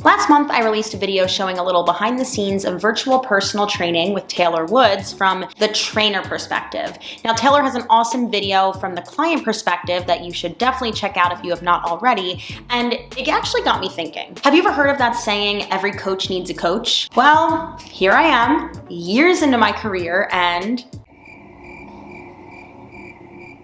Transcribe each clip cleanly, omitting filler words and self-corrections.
Last month, I released a video showing a little behind the scenes of virtual personal training with Taylor Woods from the trainer perspective. Now, Taylor has an awesome video from the client perspective that you should definitely check out if you have not already, and it actually got me thinking. Have you ever heard of that saying, every coach needs a coach? Well, here I am, years into my career, and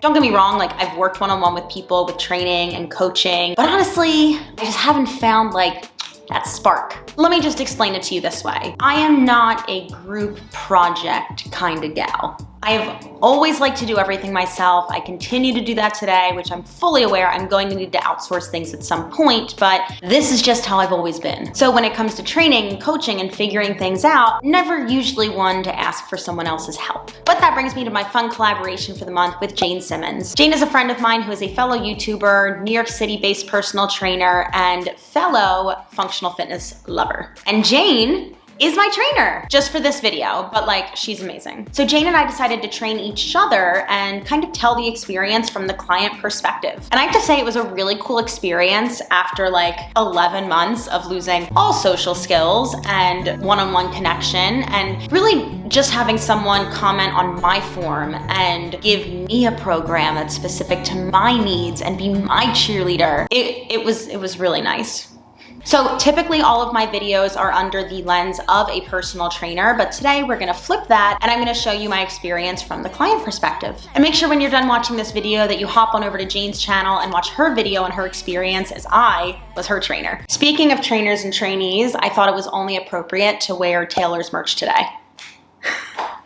don't get me wrong, like I've worked one-on-one with people with training and coaching, but honestly, I just haven't found that spark. Let me just explain it to you this way. I am not a group project kind of gal. I've always liked to do everything myself. I continue to do that today, which I'm fully aware I'm going to need to outsource things at some point, but this is just how I've always been. So when it comes to training, coaching, and figuring things out, never usually one to ask for someone else's help. But that brings me to my fun collaboration for the month with Jane Simmons. Jane is a friend of mine who is a fellow YouTuber, New York City-based personal trainer, and fellow functional fitness lover. And Jane is my trainer just for this video, but she's amazing. So Jane and I decided to train each other and kind of tell the experience from the client perspective. And I have to say it was a really cool experience after 11 months of losing all social skills and one-on-one connection, and really just having someone comment on my form and give me a program that's specific to my needs and be my cheerleader. It was really nice. So typically all of my videos are under the lens of a personal trainer, but today we're gonna flip that and I'm gonna show you my experience from the client perspective. And make sure when you're done watching this video that you hop on over to Jane's channel and watch her video and her experience as I was her trainer. Speaking of trainers and trainees, I thought it was only appropriate to wear Taylor's merch today.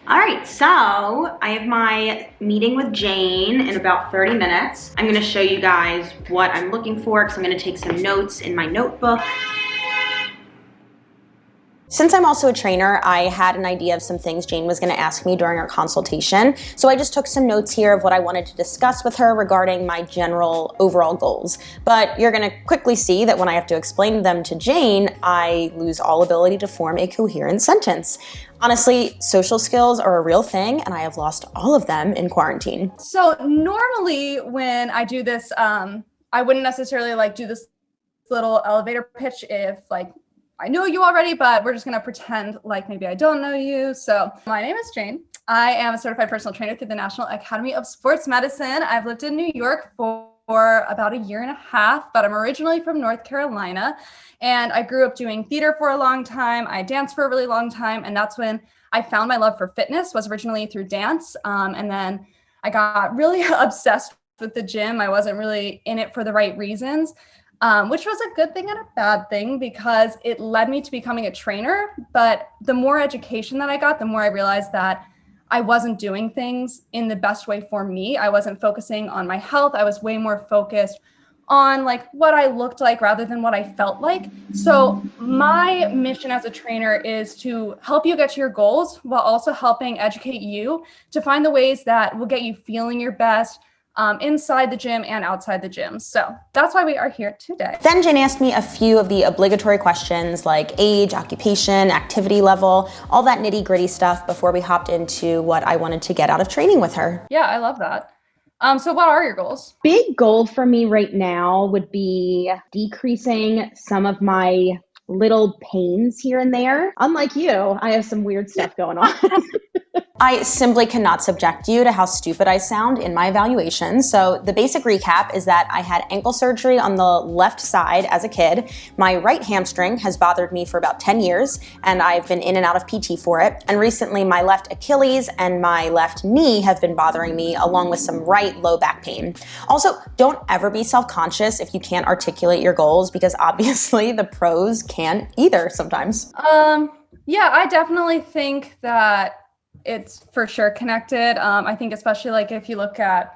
All right, so I have my meeting with Jane in about 30 minutes. I'm gonna show you guys what I'm looking for because I'm gonna take some notes in my notebook. Since I'm also a trainer, I had an idea of some things Jane was gonna ask me during our consultation. So I just took some notes here of what I wanted to discuss with her regarding my general overall goals. But you're gonna quickly see that when I have to explain them to Jane, I lose all ability to form a coherent sentence. Honestly, social skills are a real thing and I have lost all of them in quarantine. So normally when I do this, I wouldn't necessarily do this little elevator pitch if I know you already, but we're just gonna pretend maybe I don't know you. So my name is Jane. I am a certified personal trainer through the National Academy of Sports Medicine. I've lived in New York for about a year and a half, but I'm originally from North Carolina. And I grew up doing theater for a long time. I danced for a really long time. And that's when I found my love for fitness, was originally through dance. And then I got really obsessed with the gym. I wasn't really in it for the right reasons. Which was a good thing and a bad thing because it led me to becoming a trainer. But the more education that I got, the more I realized that I wasn't doing things in the best way for me. I wasn't focusing on my health. I was way more focused on what I looked like rather than what I felt like. So my mission as a trainer is to help you get to your goals while also helping educate you to find the ways that will get you feeling your best, inside the gym and outside the gym. So that's why we are here today. Then Jane asked me a few of the obligatory questions like age, occupation, activity level, all that nitty gritty stuff before we hopped into what I wanted to get out of training with her. Yeah, I love that. So what are your goals? Big goal for me right now would be decreasing some of my little pains here and there. Unlike you, I have some weird stuff going on. I simply cannot subject you to how stupid I sound in my evaluation. So the basic recap is that I had ankle surgery on the left side as a kid. My right hamstring has bothered me for about 10 years, and I've been in and out of PT for it. And recently my left Achilles and my left knee have been bothering me, along with some right low back pain. Also, don't ever be self-conscious if you can't articulate your goals, because obviously the pros can't either sometimes. Yeah, I definitely think that it's for sure connected. I think especially if you look at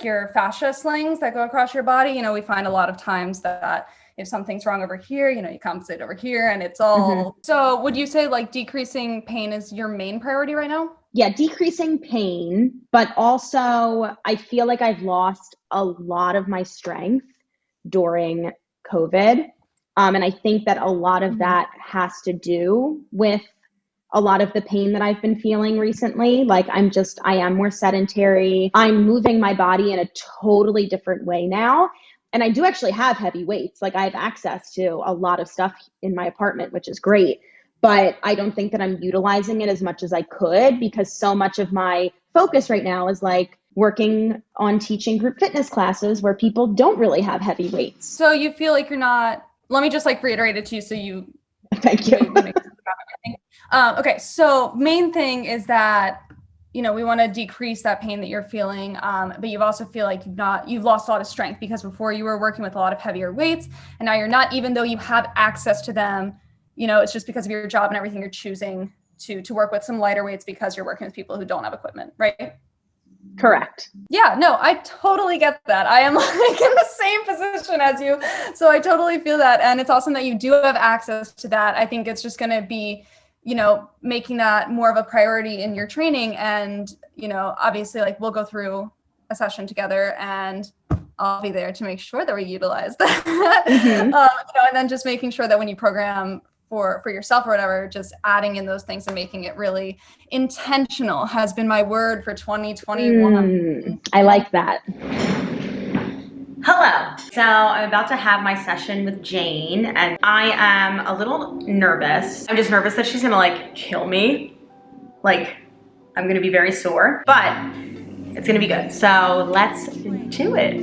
your fascia slings that go across your body, we find a lot of times that if something's wrong over here, you compensate over here and it's all. So would you say decreasing pain is your main priority right now? Yeah, decreasing pain, but also I feel like I've lost a lot of my strength during COVID. And I think that a lot of that has to do with a lot of the pain that I've been feeling recently. I am more sedentary. I'm moving my body in a totally different way now. And I do actually have heavy weights. Like I have access to a lot of stuff in my apartment, which is great. But I don't think that I'm utilizing it as much as I could because so much of my focus right now is like working on teaching group fitness classes where people don't really have heavy weights. So you feel like you're not, let me just like reiterate it to you so you. Thank you. Okay, so main thing is that, you know, we want to decrease that pain that you're feeling, but you also feel like you've lost a lot of strength because before you were working with a lot of heavier weights and now you're not, even though you have access to them, you know, it's just because of your job and everything, you're choosing to work with some lighter weights because you're working with people who don't have equipment, right? Correct. Yeah, no, I totally get that. I am like in the same position as you. So I totally feel that. And it's awesome that you do have access to that. I think it's just going to be, you know, making that more of a priority in your training. And, you know, obviously like we'll go through a session together and I'll be there to make sure that we utilize that. Mm-hmm. You know, and then just making sure that when you program for yourself or whatever, just adding in those things and making it really intentional has been my word for 2021. I like that. Hello. So I'm about to have my session with Jane and I am a little nervous. I'm just nervous that she's gonna like kill me. Like I'm gonna be very sore, but it's gonna be good. So let's do it.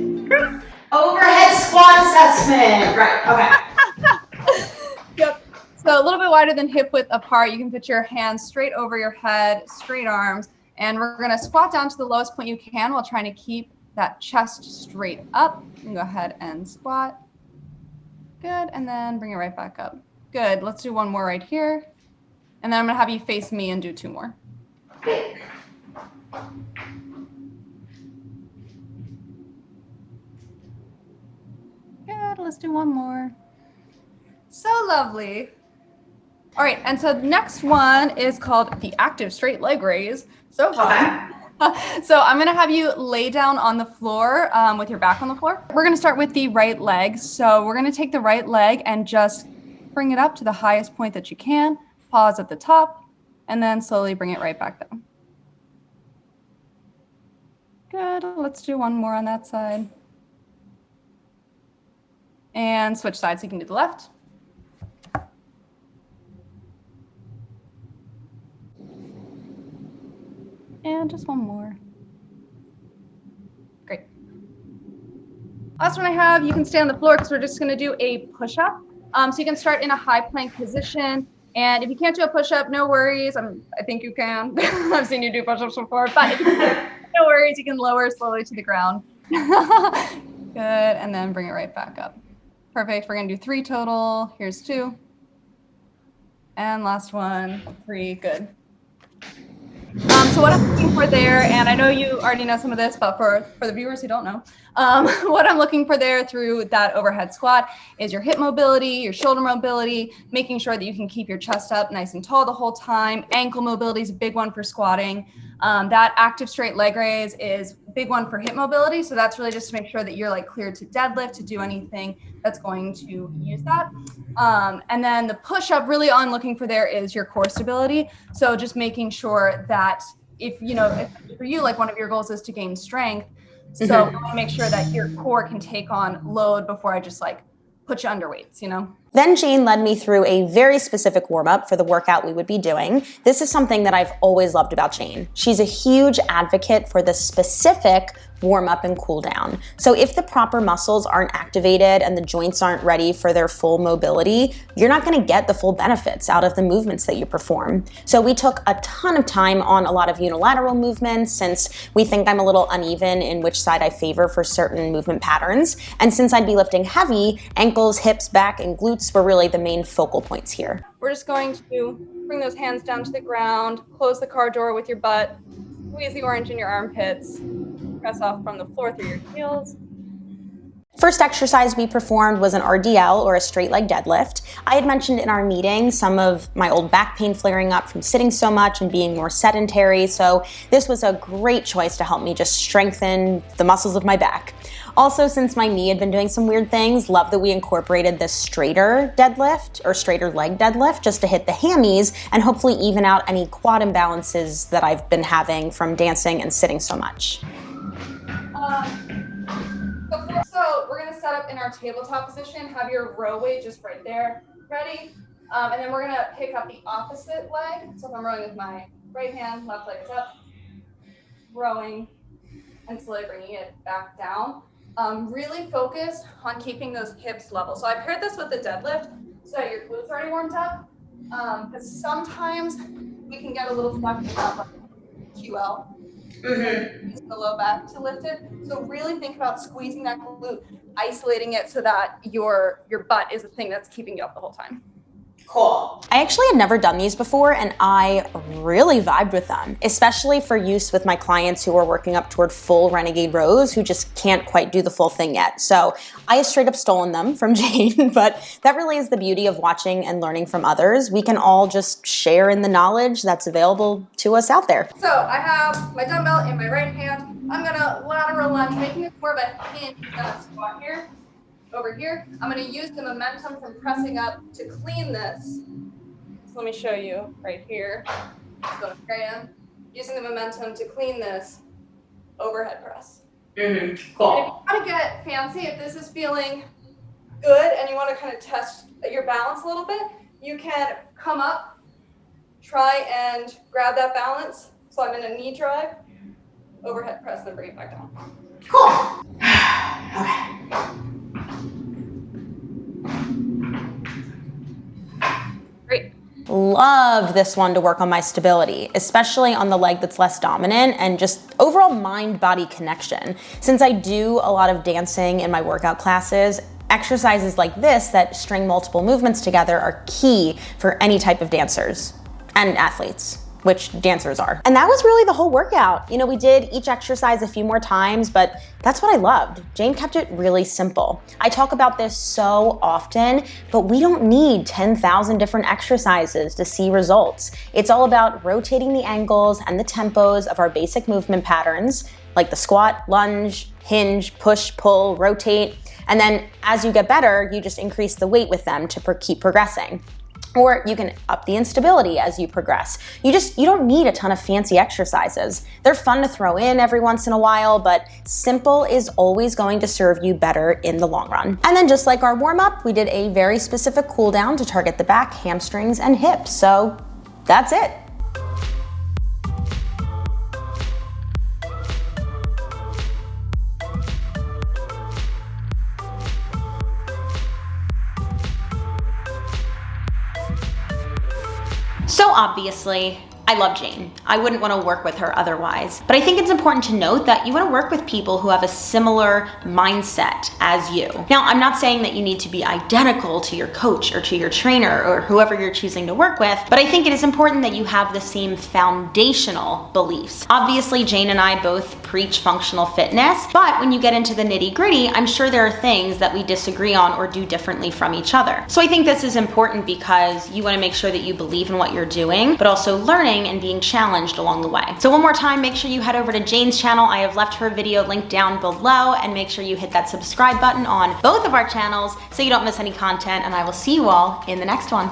Overhead squat assessment. Right, okay. Yep. So a little bit wider than hip width apart. You can put your hands straight over your head, straight arms, and we're gonna squat down to the lowest point you can while trying to keep that chest straight up. You can go ahead and squat. Good, and then bring it right back up. Good, let's do one more right here. And then I'm gonna have you face me and do two more. Good, let's do one more. So lovely. All right, and so the next one is called the active straight leg raise. So fun. So I'm gonna have you lay down on the floor with your back on the floor. We're gonna start with the right leg. So we're gonna take the right leg and just bring it up to the highest point that you can. Pause at the top, and then slowly bring it right back down. Good, let's do one more on that side. And switch sides so you can do the left. And just one more. Great. Last one I have, you can stay on the floor because we're just gonna do a push-up. So you can start in a high plank position. And if you can't do a push-up, no worries. I think you can. I've seen you do push-ups before, but if you can, no worries, you can lower slowly to the ground. Good, and then bring it right back up. Perfect, we're gonna do 3 total. Here's 2. And last one, 3, good. So what I'm looking for there, and I know you already know some of this, but for the viewers who don't know, what I'm looking for there through that overhead squat is your hip mobility, your shoulder mobility, making sure that you can keep your chest up nice and tall the whole time. Ankle mobility is a big one for squatting. That active straight leg raise is a big one for hip mobility. So that's really just to make sure that you're like cleared to deadlift, to do anything that's going to use that. And then the push-up, really all I'm looking for there is your core stability. So just making sure that if for you, like one of your goals is to gain strength. So we want to make sure that your core can take on load before I just like put you under weights, you know? Then Jane led me through a very specific warm-up for the workout we would be doing. This is something that I've always loved about Jane. She's a huge advocate for the specific warm-up and cool down. So if the proper muscles aren't activated and the joints aren't ready for their full mobility, you're not gonna get the full benefits out of the movements that you perform. So we took a ton of time on a lot of unilateral movements since we think I'm a little uneven in which side I favor for certain movement patterns. And since I'd be lifting heavy, ankles, hips, back, and glutes were really the main focal points here. We're just going to bring those hands down to the ground, close the car door with your butt, squeeze the orange in your armpits, press off from the floor through your heels. First exercise we performed was an RDL, or a straight leg deadlift. I had mentioned in our meeting some of my old back pain flaring up from sitting so much and being more sedentary, so this was a great choice to help me just strengthen the muscles of my back. Also, since my knee had been doing some weird things, love that we incorporated this straighter deadlift, or straighter leg deadlift, just to hit the hammies and hopefully even out any quad imbalances that I've been having from dancing and sitting so much. So we're gonna set up in our tabletop position, have your row weight just right there, ready. And then we're gonna pick up the opposite leg. So if I'm rowing with my right hand, left leg is up, rowing, and slowly bringing it back down. Really focused on keeping those hips level. So I paired this with the deadlift, so your glutes already warmed up. Because sometimes we can get a little flex about like QL. Use the low back to lift it. So really think about squeezing that glute, isolating it so that your butt is the thing that's keeping you up the whole time. Cool. I actually had never done these before and I really vibed with them, especially for use with my clients who are working up toward full renegade rows who just can't quite do the full thing yet. So I have straight up stolen them from Jane, but that really is the beauty of watching and learning from others. We can all just share in the knowledge that's available to us out there. So I have my dumbbell in my right hand. I'm gonna lateral lunge, making it more of a hinge than a squat here. Over here, I'm going to use the momentum from pressing up to clean this. So let me show you right here. So again, using the momentum to clean this overhead press. Cool. And if you want to get fancy, if this is feeling good and you want to kind of test your balance a little bit, you can come up, try and grab that balance. So I'm in a knee drive, overhead press, then bring it back down. Cool. Okay. Great. Love this one to work on my stability, especially on the leg that's less dominant and just overall mind-body connection. Since I do a lot of dancing in my workout classes, exercises like this that string multiple movements together are key for any type of dancers and athletes, which dancers are. And that was really the whole workout. You know, we did each exercise a few more times, but that's what I loved. Jane kept it really simple. I talk about this so often, but we don't need 10,000 different exercises to see results. It's all about rotating the angles and the tempos of our basic movement patterns, like the squat, lunge, hinge, push, pull, rotate. And then as you get better, you just increase the weight with them to keep progressing. Or you can up the instability as you progress. You don't need a ton of fancy exercises. They're fun to throw in every once in a while, but simple is always going to serve you better in the long run. And then just like our warm-up, we did a very specific cool down to target the back, hamstrings, and hips. So that's it. So obviously, I love Jane. I wouldn't want to work with her otherwise. But I think it's important to note that you want to work with people who have a similar mindset as you. Now, I'm not saying that you need to be identical to your coach or to your trainer or whoever you're choosing to work with, but I think it is important that you have the same foundational beliefs. Obviously, Jane and I both preach functional fitness, but when you get into the nitty-gritty, I'm sure there are things that we disagree on or do differently from each other. So I think this is important because you want to make sure that you believe in what you're doing, but also learning and being challenged along the way. So one more time, make sure you head over to Jane's channel. I have left her video linked down below, and make sure you hit that subscribe button on both of our channels so you don't miss any content, and I will see you all in the next one.